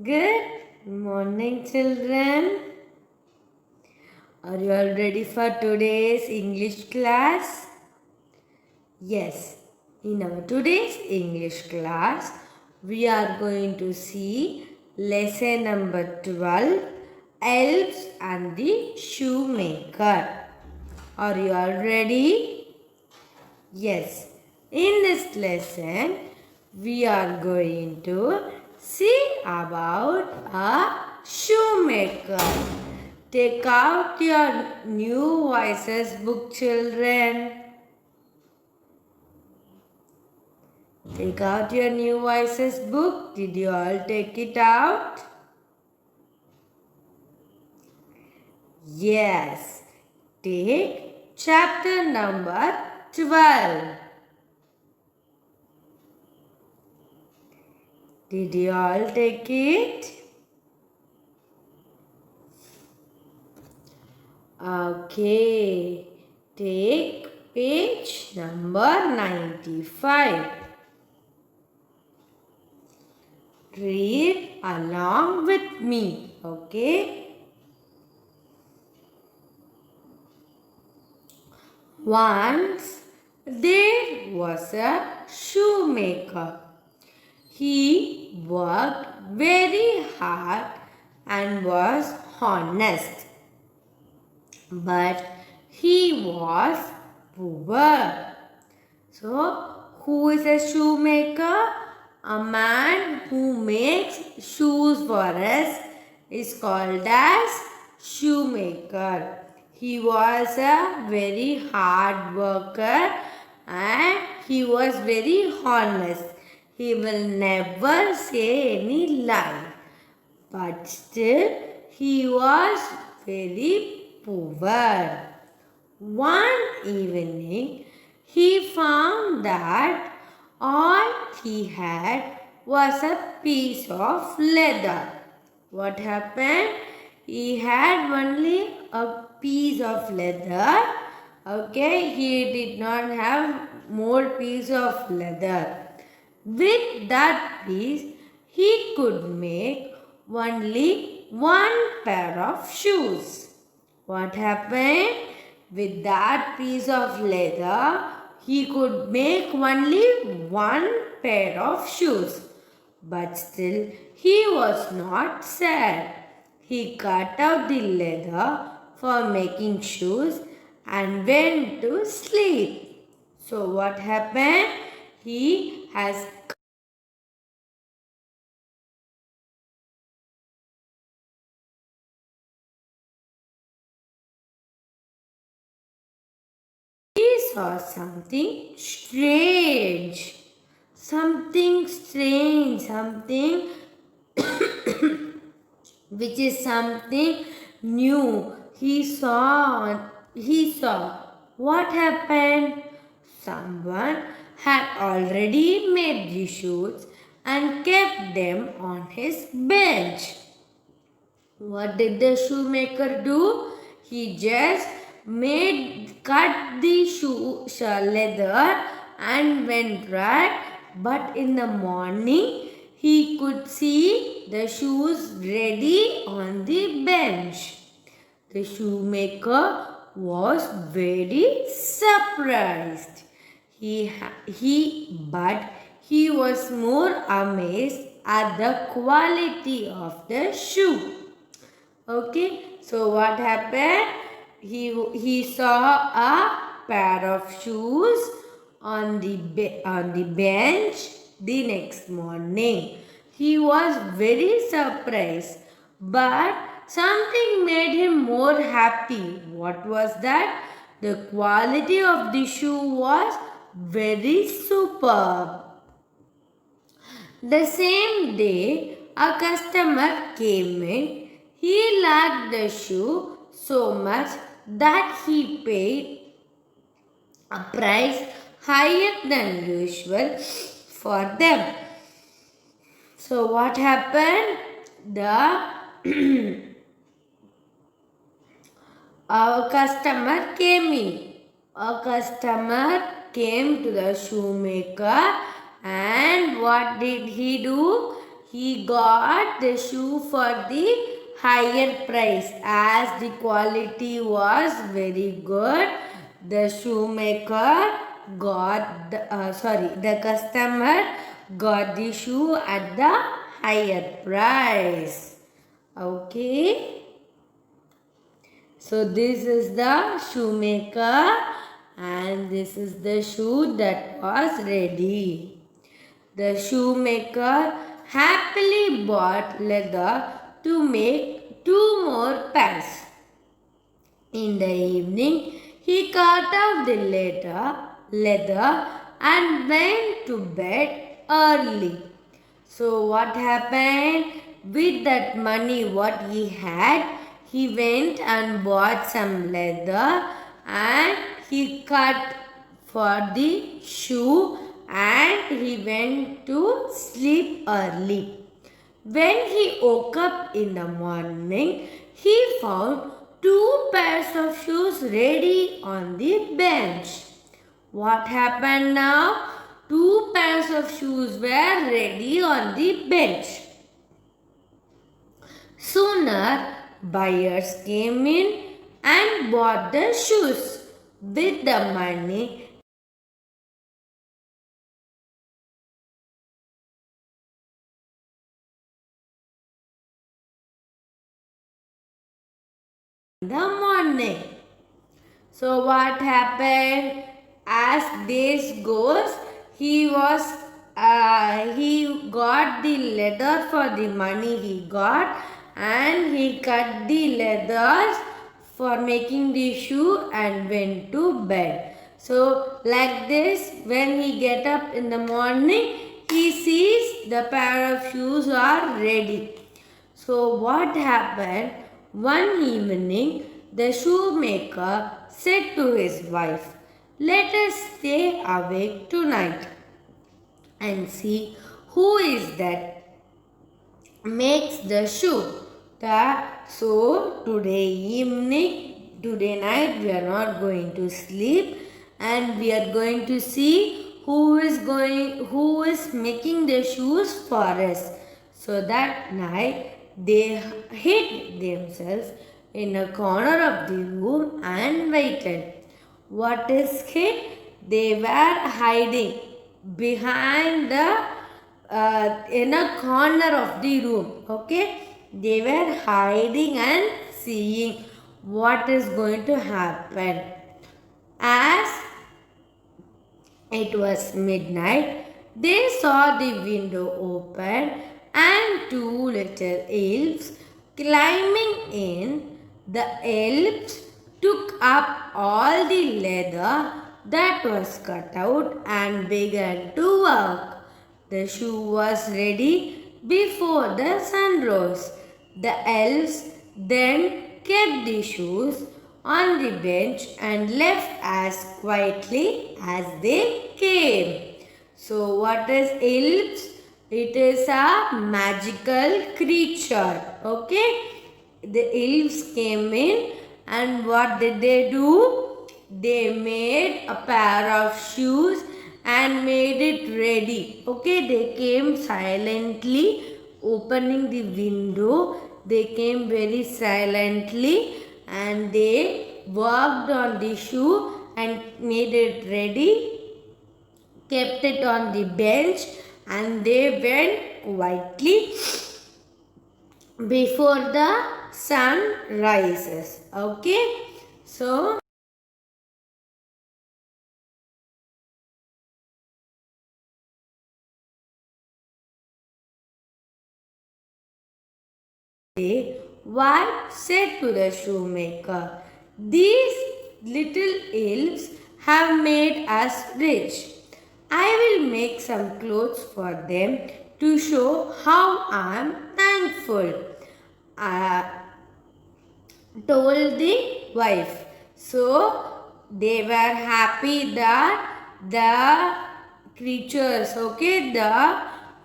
Good morning, children. Are you all ready for today's English class? Yes, in our today's English class, we are going to see lesson number 12 Elves and the Shoemaker. Are you all ready? Yes, in this lesson, we are going to see about a shoemaker. Take out your new voices book, children. Take out your new voices book. Did you all take it out? Yes. Take chapter number 12. Did you all take it? Okay. Take page number 95. Read along with me. Okay. Once there was a shoemaker. He worked very hard and was honest, but he was poor. So, who is a shoemaker? A man who makes shoes for us is called as shoemaker. He was a very hard worker and he was very honest. He will never say any lie. But still, he was very poor. One evening, he found that all he had was a piece of leather. What happened? He had only a piece of leather. Okay, he did not have more piece of leather. With that piece, he could make only one pair of shoes. What happened? With that piece of leather, he could make only one pair of shoes. But still, he was not sad. He cut out the leather for making shoes and went to sleep. So, what happened? He has he saw something strange. Something strange. Something which is something new. He saw what happened. Someone had already made the shoes and kept them on his bench. What did the shoemaker do? He just cut the leather and went right. But in the morning, he could see the shoes ready on the bench. The shoemaker was very surprised. But he was more amazed at the quality of the shoe. Okay, so what happened? He saw a pair of shoes on the bench the next morning. He was very surprised, but something made him more happy. What was that? The quality of the shoe was very superb. The same day, a customer came in. He liked the shoe so much that he paid a price higher than usual for them. So, what happened? Our customer came in. A customer came to the shoemaker, and what did he do? he got the shoe for the higher price as the quality was very good. The shoemaker got the customer got the shoe at the higher price. Okay. So this is the shoemaker and this is the shoe that was ready. The shoemaker happily bought leather to make 2 more pairs. In the evening, he cut off the leather and went to bed early. So what happened? With that money what he had, he went and bought some leather and he cut for the shoe and he went to sleep early. When he woke up in the morning, he found 2 pairs of shoes ready on the bench. What happened now? 2 pairs of shoes were ready on the bench. Sooner, buyers came in and bought the shoes. With the money, in the morning. So what happened? As days goes, he got the leather for the money he got and he cut the leathers for making the shoe and went to bed. So like this, when he get up in the morning, he sees the pair of shoes are ready. So what happened? One evening, the shoemaker said to his wife, "Let us stay awake tonight and see who is that makes the shoe." So today night we are not going to sleep and we are going to see who is making the shoes for us. So that night they hid themselves in a corner of the room and waited. What is hid? They were hiding behind in a corner of the room. Okay, they were hiding and seeing what is going to happen. As it was midnight, they saw the window open and 2 little elves climbing in. The elves took up all the leather that was cut out and began to work. The shoe was ready before the sun rose. The elves then kept the shoes on the bench and left as quietly as they came. So what is elves? It is a magical creature. Okay. The elves came in and what did they do? They made a pair of shoes and made it ready. Okay. They came silently opening the window. They came very silently and they worked on the shoe and made it ready, kept it on the bench and they went quietly before the sun rises. Okay. So the wife said to the shoemaker, "These little elves have made us rich. I will make some clothes for them to show how I am thankful," told the wife. So they were happy that the creatures, okay, the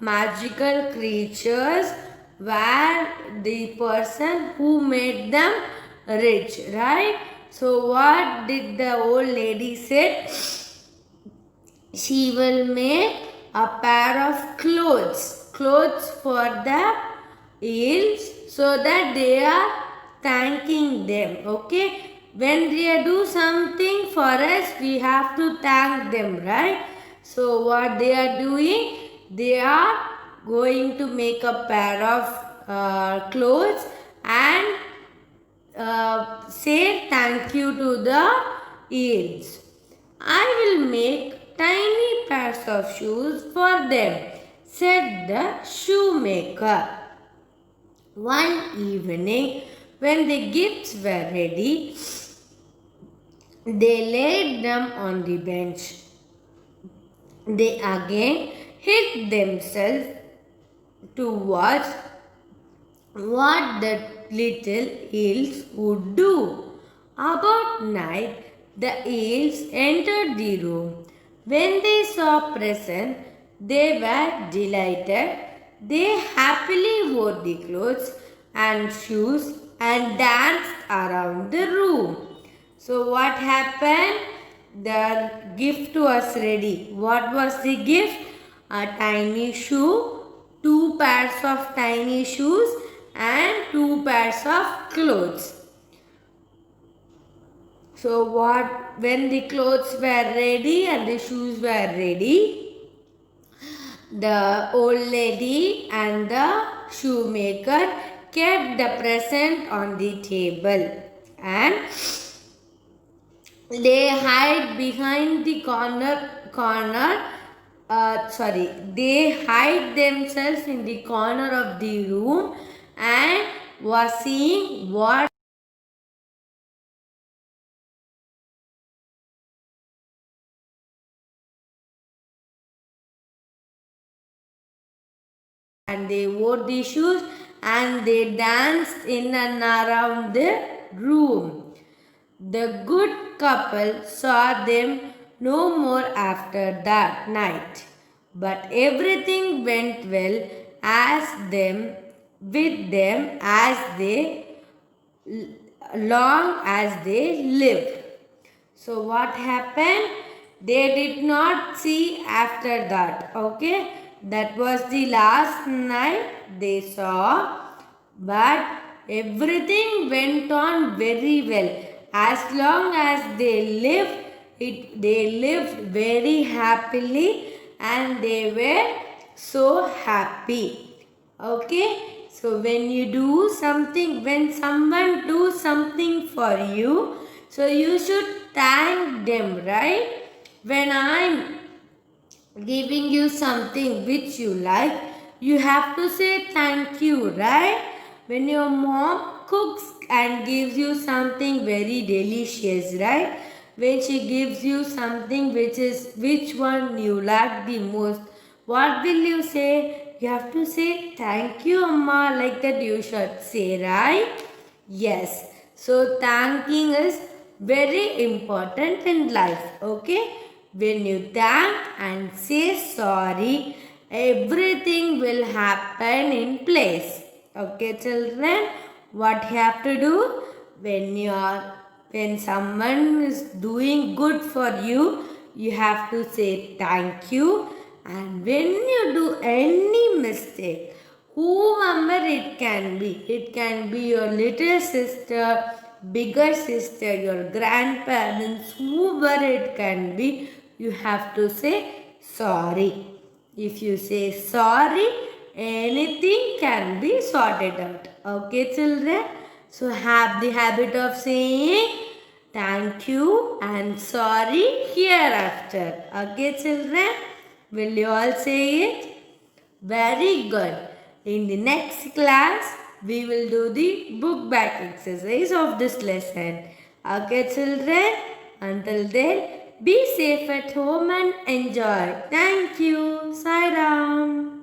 magical creatures were the person who made them rich, right? So what did the old lady say? She will make a pair of clothes. clothes for the eels so that they are thanking them. Okay, when they do something for us, we have to thank them, right? So what they are doing, they are going to make a pair of clothes and say thank you to the eels. I will make tiny pairs of shoes for them, said the shoemaker. One evening, when the gifts were ready, they laid them on the bench. They again hid themselves to watch what the little eels would do. About night, the eels entered the room. When they saw present, they were delighted. They happily wore the clothes and shoes and danced around the room. So what happened? The gift was ready. What was the gift? A tiny shoe, two pairs of tiny shoes and two pairs of clothes. So when the clothes were ready and the shoes were ready, the old lady and the shoemaker kept the present on the table and they hide behind the they hide themselves in the corner of the room and was seeing what and they wore the shoes and they danced in and around the room. The good couple saw them no more after that night, but everything went well as them with them as they long as they lived. So what happened? They did not see after that. Okay, that was the last night they saw, but everything went on very well. As long as they lived, they lived very happily and they were so happy. Okay, so when you do something, when someone do something for you, so you should thank them, right? When I'm giving you something which you like, you have to say thank you, right? When your mom cooks and gives you something very delicious, right? When she gives you something which one you like the most, what will you say? You have to say thank you, Amma, like that you should say, right? Yes. So thanking is very important in life. Okay. When you thank and say sorry, everything will happen in place. Okay, children. What you have to do when someone is doing good for you, you have to say thank you. And when you do any mistake, whoever it can be your little sister, bigger sister, your grandparents, whoever it can be, you have to say sorry. If you say sorry, anything can be sorted out. Okay, children? So have the habit of saying thank you and sorry hereafter. Okay, children? Will you all say it? Very good. In the next class, we will do the book back exercise of this lesson. Okay, children? Until then, be safe at home and enjoy. Thank you. Sai Ram.